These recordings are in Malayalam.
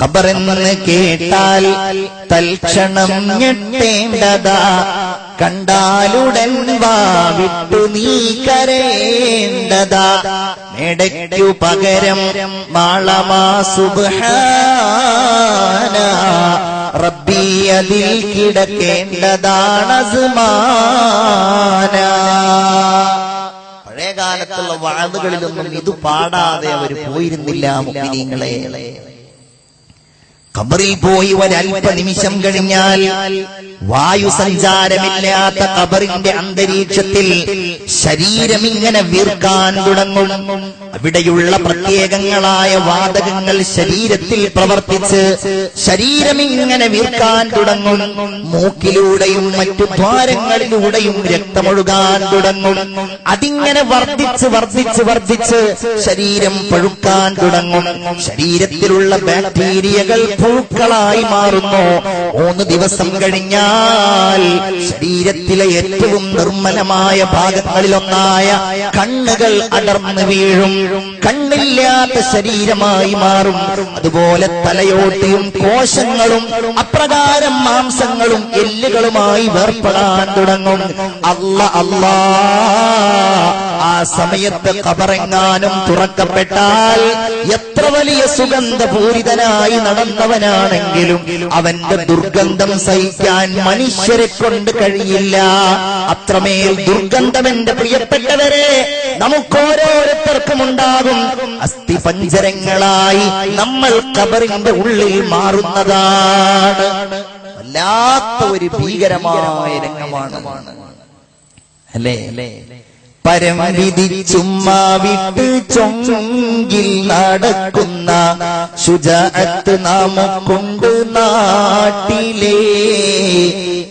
ഖബറെന്ന് കേട്ടാൽ തൽക്ഷണം ഞെട്ടേണ്ടതാ, കണ്ടാലുടൻ വാവിട്ടു നീ കരയേണ്ടതാ. മേടയ്ക്കു പകരം മാളമാ സുബ്ഹാന, റബ്ബി അതിൽ കിടക്കേണ്ടതാണ് അസ്മാന. പഴയകാലത്തുള്ള വഅദുകളിലൊന്നും ഇത് പാടാതെ അവർ പോയിരുന്നില്ല മുഅ്മിനീങ്ങളെ. ഖബറിൽ പോയി ഒരൽപ്പ നിമിഷം കഴിഞ്ഞാൽ വായു സഞ്ചാരമില്ലാത്ത ഖബറിന്റെ അന്തരീക്ഷത്തിൽ ശരീരം ഇങ്ങനെ വീർക്കാൻ തുടങ്ങും. അവിടെയുള്ള പ്രത്യേകങ്ങളായ വാതകങ്ങൾ ശരീരത്തിൽ പ്രവർത്തിച്ച് ശരീരം ഇങ്ങനെ വീർക്കാൻ തുടങ്ങും. മൂക്കിലൂടെയും മറ്റു ദ്വാരങ്ങളിലൂടെയും രക്തമൊഴുകാൻ തുടങ്ങും. അതിങ്ങനെ വർദ്ധിച്ച് വർദ്ധിച്ച് വർദ്ധിച്ച് ശരീരം പഴുക്കാൻ തുടങ്ങും. ശരീരത്തിലുള്ള ബാക്ടീരിയകൾ പുഴുക്കളായി മാറുന്നു. 3 ദിവസം കഴിഞ്ഞാൽ ശരീരത്തിലെ ഏറ്റവും നിർമ്മലമായ ഭാഗങ്ങളിലൊന്നായ കണ്ണുകൾ അടർന്നു വീഴും. കണ്ണില്ലാത്ത ശരീരമായി മാറും. അതുപോലെ തലയോട്ടിയും കോശങ്ങളും അപ്രകാരം മാംസങ്ങളും എല്ലുകളുമായി വേർപ്പെടാൻ തുടങ്ങും. അല്ലാ, ആ സമയത്ത് ഖബറെങ്ങാനും തുറക്കപ്പെട്ടാൽ എത്ര വലിയ സുഗന്ധപൂരിതനായി നടന്നവനാണെങ്കിലും അവന്റെ ദുർഗന്ധം സഹിക്കാൻ മനുഷ്യരെ കൊണ്ട് കഴിയില്ല. അത്രമേൽ ദുർഗന്ധം എന്റെ പ്രിയപ്പെട്ടവരെ നമുക്കോരോരുത്തർക്കും ഉണ്ടാകും. അസ്ഥിപഞ്ജരങ്ങളായി നമ്മൾ ഖബറിന്റെ ഉള്ളിൽ മാറുന്നതാണ്. വല്ലാത്ത ഒരു ഭീകരമായ രംഗമാണ് അല്ലേ? പരം വിധിച്ചുമ്മാ വിട്ട് ചൊങ്കിൽ നടക്കുന്ന ശുജാഅത്ത് നമുക്കുണ്ട് നാട്ടിലെ.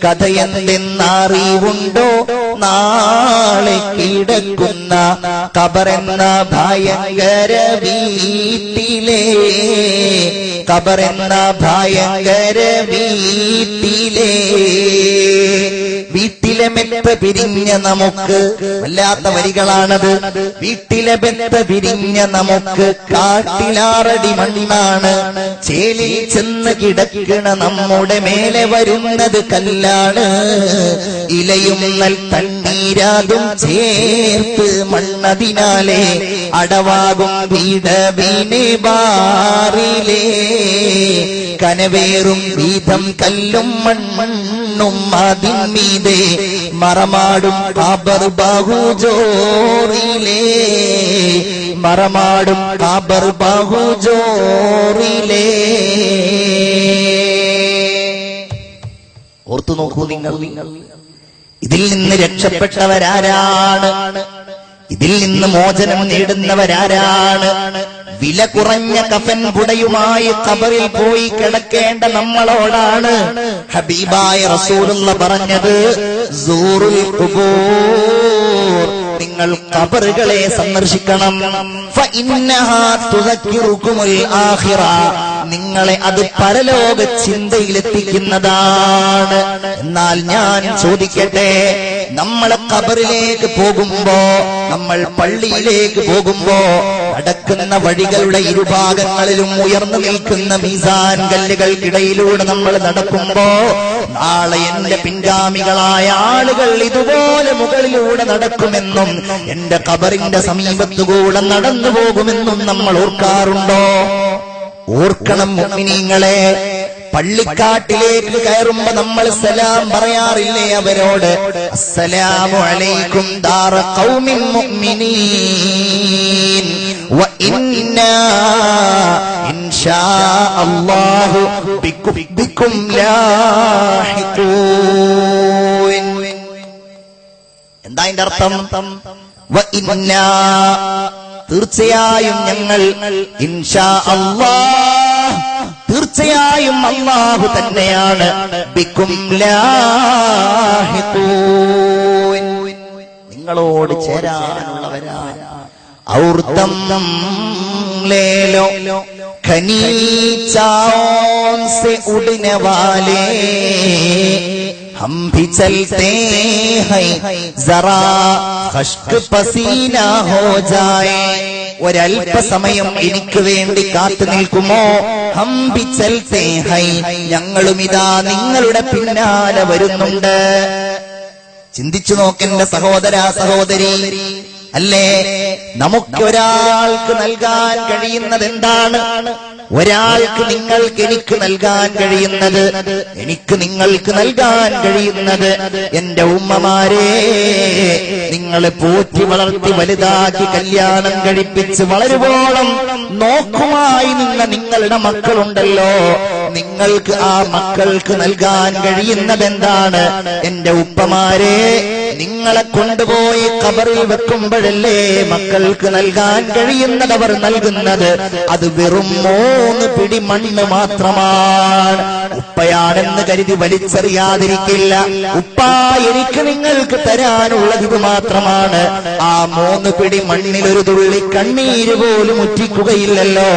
കഥയെന്തെന്നറിവുണ്ടോ നാളെ കിടക്കുന്ന ഖബറെന്ന ഭയങ്കര വീട്ടിലെ. ഖബറെന്ന ഭയങ്കര വീട്ടിലെ. വീട്ടിലെ മെത്ത പിരിഞ്ഞ നമുക്ക്, വല്ലാത്ത വരികളാണത്. വീട്ടിലെ മെത്ത പിരിഞ്ഞ നമുക്ക് കാട്ടിലാറടി മണ്ണാണ്. ചേലിൽ ചെന്ന് കിടക്കണ നമ്മുടെ മേലെ വരുന്നത് കല്ലാണ്. ഇലയും നൽ തണ്ണീരാതും ചേർത്ത് മണ്ണതിനാലെ അടവാകും വീടവീനെ ബാറിലേ. കനവേറും വീതം കല്ലും മണ്ണും അതിന്മീതെ മറമാടും ഖബർ ബഹുജോറിലേ. മറമാടും ഖബർ ബഹുജോറിലേ. ഓർത്തു നോക്കൂ നിങ്ങൾ, ഇതിൽ നിന്ന് രക്ഷപ്പെട്ടവരാരാണ്? ഇതിൽ നിന്ന് മോചനം നേടുന്നവരാരാണ്? വില കുറഞ്ഞ കഫൻ പുടയുമായി ഖബറിൽ പോയി കിടക്കേണ്ട നമ്മളോടാണ് ഹബീബായ റസൂലുള്ള പറഞ്ഞത്, സൂറുൽ ഖുബൂർ, നിങ്ങൾ ഖബറുകളെ സന്ദർശിക്കണം. ഫഇന്നഹാ തുദക്കിറുകുമുൽ ആഖിറ, നിങ്ങളെ അത് പരലോക ചിന്തയിലെത്തിക്കുന്നതാണ്. എന്നാൽ ഞാൻ ചോദിക്കട്ടെ, നമ്മൾ ഖബറിലേക്ക് പോകുമ്പോ, നമ്മൾ പള്ളിയിലേക്ക് പോകുമ്പോ നടക്കുന്ന വഴികളുടെ ഇരുഭാഗങ്ങളിലും ഉയർന്നു നിൽക്കുന്ന മീസാൻ കല്ലുകൾക്കിടയിലൂടെ നമ്മൾ നടക്കുമ്പോ നാളെ എന്റെ പിൻഗാമികളായ ആളുകൾ ഇതുപോലെ മുകളിലൂടെ നടക്കുമെന്നും എന്റെ ഖബറിന്റെ സമീപത്തുകൂടെ നടന്നു പോകുമെന്നും നമ്മൾ ഓർക്കാറുണ്ടോ? ഓർക്കണം മുഅ്മിനീങ്ങളെ. പള്ളിക്കാട്ടിലേക്ക് കയറുമ്പോ നമ്മൾ സലാം പറയാറില്ലേ അവരോട്? അസ്സലാമു അലൈക്കും ദാറ ഖൗമിൻ മുഅ്മിനീൻ വ ഇന്നാ ഇൻഷാ അല്ലാഹു ബിക്കും ലാഹിഖൂൻ. എന്താ അതിന്റെ അർത്ഥം? വ ഇന്നാ, തീർച്ചയായും ഞങ്ങൾ, ഇൻഷാ അല്ലാഹ്, തീർച്ചയായും അല്ലാഹു തന്നെയാണ്, ബിക്കും ലാഹിഖൂൻ, നിങ്ങളോട് ചേരാനുള്ളവരാണ്. ഔർതം ലേലോ ഖനീച്ചാओं से उड़ने वाले हम भी चलते हैं जरा खश्क पसीना हो जाए. ഒരൽപസമയം എനിക്ക് വേണ്ടി കാത്തു നിൽക്കുമോ? ഹം ബി ചൽതേ ഹൈ, ഞങ്ങളും ഇതാ നിങ്ങളുടെ പിന്നാലെ വരുന്നുണ്ട്. ചിന്തിച്ചു നോക്കെന്റെ സഹോദര സഹോദരി, അല്ലേ നമുക്ക് ഒരാൾക്ക് നൽകാൻ കഴിയുന്നത് എന്താണ്? ഒരാൾക്ക് നിങ്ങൾക്ക് എനിക്ക് നൽകാൻ കഴിയുന്നത്, എനിക്ക് നിങ്ങൾക്ക് നൽകാൻ കഴിയുന്നത്, എന്റെ ഉമ്മമാരെ, നിങ്ങളെ പോറ്റി വളർത്തി വലുതാക്കി കല്യാണം കഴിപ്പിച്ച് വളരുവോളം നോക്കുമായി നിങ്ങളുടെ മക്കളുണ്ടല്ലോ, നിങ്ങൾക്ക് ആ മക്കൾക്ക് നൽകാൻ കഴിയുന്നത് എന്താണ്? എന്റെ ഉപ്പമാരെ, നിങ്ങളെ കൊണ്ടുപോയി ഖബറിൽ വെക്കുമ്പോഴല്ലേ മക്കൾക്ക് നൽകാൻ കഴിയുന്നത് അവർ നൽകുന്നത്? അത് വെറും 3 പിടി മണ്ണ് മാത്രമാണ്. ഉപ്പയാണെന്ന് കരുതി വലിച്ചെറിയാതിരിക്കില്ല. ഉപ്പ, എനിക്ക് നിങ്ങൾക്ക് തരാനുള്ളത് ഇത് മാത്രമാണ്. ആ 3 പിടി മണ്ണിൽ ഒരു തുള്ളി കണ്ണീര് പോലും ഉറ്റിക്കുകയില്ലല്ലോ.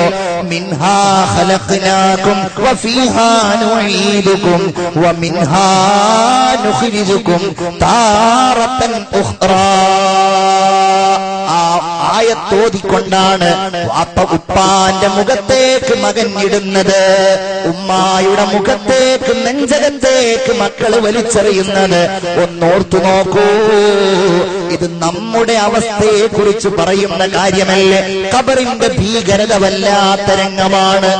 മിൻഹാ ഖലഖ്നാകും വഫീഹാ നുഈദുകും വമിൻഹാ നുഖ്രിജുകും താറത്തൻ ഉഖ്റാ. ആയത്തോതിക്കൊണ്ടാണ് ഉപ്പാന്റെ മുഖത്തേക്ക് മകൻ ഇടുന്നത്, ഉമ്മായുടെ മുഖത്തേക്ക് നെഞ്ചകത്തേക്ക് മക്കള് വലിച്ചെറിയുന്നത്. ഒന്നോർത്തു നോക്കൂ, ഇത് നമ്മുടെ അവസ്ഥയെ കുറിച്ച് പറയുന്ന കാര്യമല്ലേ? ഖബറിന്റെ ഭീകരത വല്ലാത്ത രംഗമാണ്.